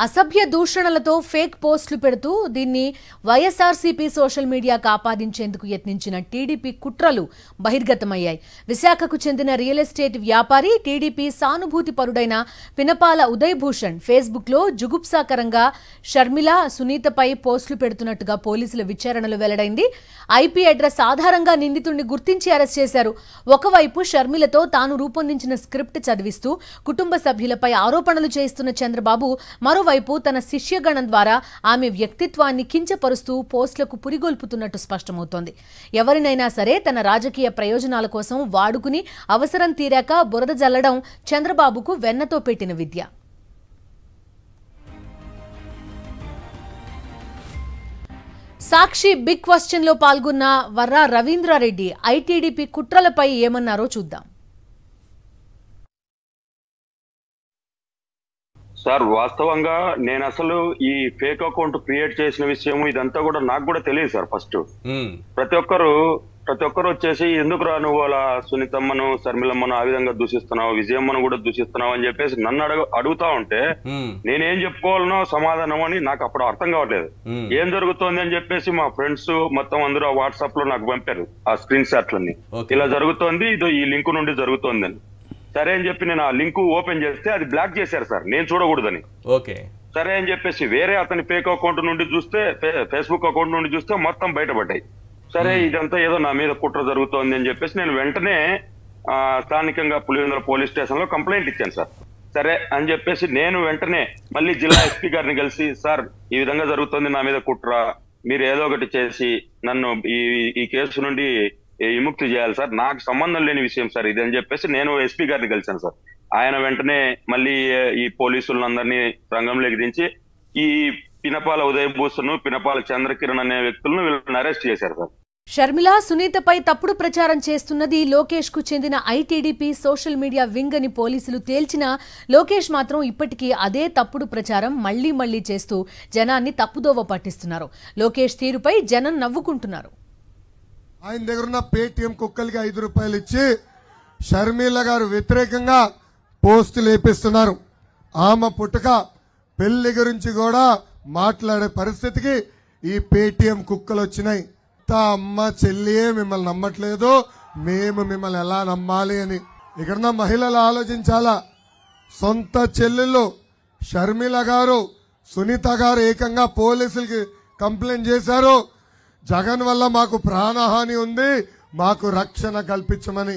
అసభ్య దూషణలతో ఫేక్ పోస్టులు పెడుతూ దీన్ని వైఎస్ఆర్సీపీ సోషల్ మీడియాకు ఆపాదించేందుకు యత్నించిన టీడీపీ కుట్రలు బహిర్గతమయ్యాయి. విశాఖకు చెందిన రియల్ ఎస్టేట్ వ్యాపారి టీడీపీ సానుభూతి పరుడైన పినపాల ఉదయ్ భూషణ్ ఫేస్బుక్లో జుగుప్సాకరంగా షర్మిల, సునీతపై పోస్టులు పెడుతున్నట్టుగా పోలీసుల విచారణలో వెల్లడైంది. ఐపీ అడ్రస్ ఆధారంగా నిందితుడిని గుర్తించి అరెస్ట్ చేశారు. ఒకవైపు షర్మిలతో తాను రూపొందించిన స్క్రిప్ట్ చదివిస్తూ కుటుంబ సభ్యులపై ఆరోపణలు చేస్తున్న చంద్రబాబు మరోవైపు తన శిష్యగణం ద్వారా ఆమె వ్యక్తిత్వాన్ని కించపరుస్తూ పోస్టులకు పురిగొల్పుతున్నట్టు స్పష్టమవుతోంది. ఎవరినైనా సరే తన రాజకీయ ప్రయోజనాల కోసం వాడుకుని అవసరం తీరాక బురద జల్లడం చంద్రబాబుకు వెన్నతో పెట్టిన విద్య. సాక్షి బిగ్ క్వశ్చన్ లో పాల్గొన్న వర్రా రవీంద్రారెడ్డి ఐటీడీపీ కుట్రలపై ఏమన్నారో చూద్దాం. సార్, వాస్తవంగా నేను అసలు ఈ ఫేక్ అకౌంట్ క్రియేట్ చేసిన విషయం ఇదంతా కూడా నాకు కూడా తెలియదు సార్. ఫస్ట్ ప్రతి ఒక్కరు వచ్చేసి ఎందుకు రా నువ్వు అలా సునీతమ్మను, శర్మిలమ్మను ఆ విధంగా దూషిస్తున్నావు, విజయమ్మను కూడా దూషిస్తున్నావు అని చెప్పేసి నన్ను అడుగుతా ఉంటే నేనేం చెప్పుకోవాలనో సమాధానం అని నాకు అప్పుడు అర్థం కావట్లేదు. ఏం జరుగుతోంది అని చెప్పేసి మా ఫ్రెండ్స్ మొత్తం అందరూ వాట్సాప్ లో నాకు పంపారు ఆ స్క్రీన్ షాట్లన్నీ. ఇలా జరుగుతోంది, ఇదో ఈ లింక్ నుండి జరుగుతోంది అని. సరే అని చెప్పి నేను ఆ లింక్ ఓపెన్ చేస్తే అది బ్లాక్ చేశారు సార్, నేను చూడకూడదని. సరే అని చెప్పేసి వేరే అతని ఫేక్ అకౌంట్ నుండి చూస్తే, ఫేస్బుక్ అకౌంట్ నుండి చూస్తే మొత్తం బయటపడ్డాయి. సరే ఇదంతా ఏదో నా మీద కుట్ర జరుగుతోంది అని చెప్పేసి నేను వెంటనే స్థానికంగా పులివెందుల పోలీస్ స్టేషన్ లో కంప్లైంట్ ఇచ్చాను సార్. సరే అని చెప్పేసి నేను వెంటనే మళ్ళీ జిల్లా ఎస్పీ గారిని కలిసి, సార్ ఈ విధంగా జరుగుతోంది నా మీద కుట్ర, మీరు ఏదో ఒకటి చేసి నన్ను ఈ కేసు నుండి విముక్తి చేయాలి సార్, నాకు సంబంధం లేని విషయం సార్ ఇది అని చెప్పేసి నేను ఎస్పీ గారిని కలిశాను సార్. ఆయన వెంటనే మళ్ళీ ఈ పోలీసులందరినీ రంగంలోకి దించి ఈ పినపాల ఉదయ్ భూషణ్, పినపాల చంద్రకిరణ్ అనే వ్యక్తులను వీళ్ళని అరెస్ట్ చేశారు సార్. షర్మిల, సునీతపై తప్పుడు ప్రచారం చేస్తున్నది లోకేష్ కు చెందిన ఐటీడీపీ సోషల్ మీడియా వింగ్ అని పోలీసులు తేల్చినా లోకేష్ మాత్రం ఇప్పటికీ అదే తప్పుడు ప్రచారం మళ్లీ చేస్తూ జనాన్ని తప్పుదోవ పట్టిస్తున్నారు. లోకేష్ తీరుపై జనం నవ్వుకుంటున్నారు. ఆయన దగ్గర ఉన్న పేటీఎం కుక్కలకి 5 రూపాయలు ఇచ్చి షర్మిల గారు వ్యతిరేకంగా పోస్టులు వేపిస్తున్నారు. ఆమె పుట్టుక పెళ్లి గురించి కూడా మాట్లాడే పరిస్థితికి ఈ పేటీఎం కుక్కలు వచ్చినాయి. అమ్మ చెల్లియే మిమ్మల్ని నమ్మట్లేదు, మేము మిమ్మల్ని ఎలా నమ్మాలి అని ఇక్కడున్న మహిళలు ఆలోచించాలా. సొంత చెల్లెళ్ళు షర్మిల గారు, సునీత గారు ఏకంగా పోలీసులకి కంప్లైంట్ చేశారు. జగన్ వల్ల మాకు ప్రాణహాని ఉంది, మాకు రక్షణ కల్పించమని.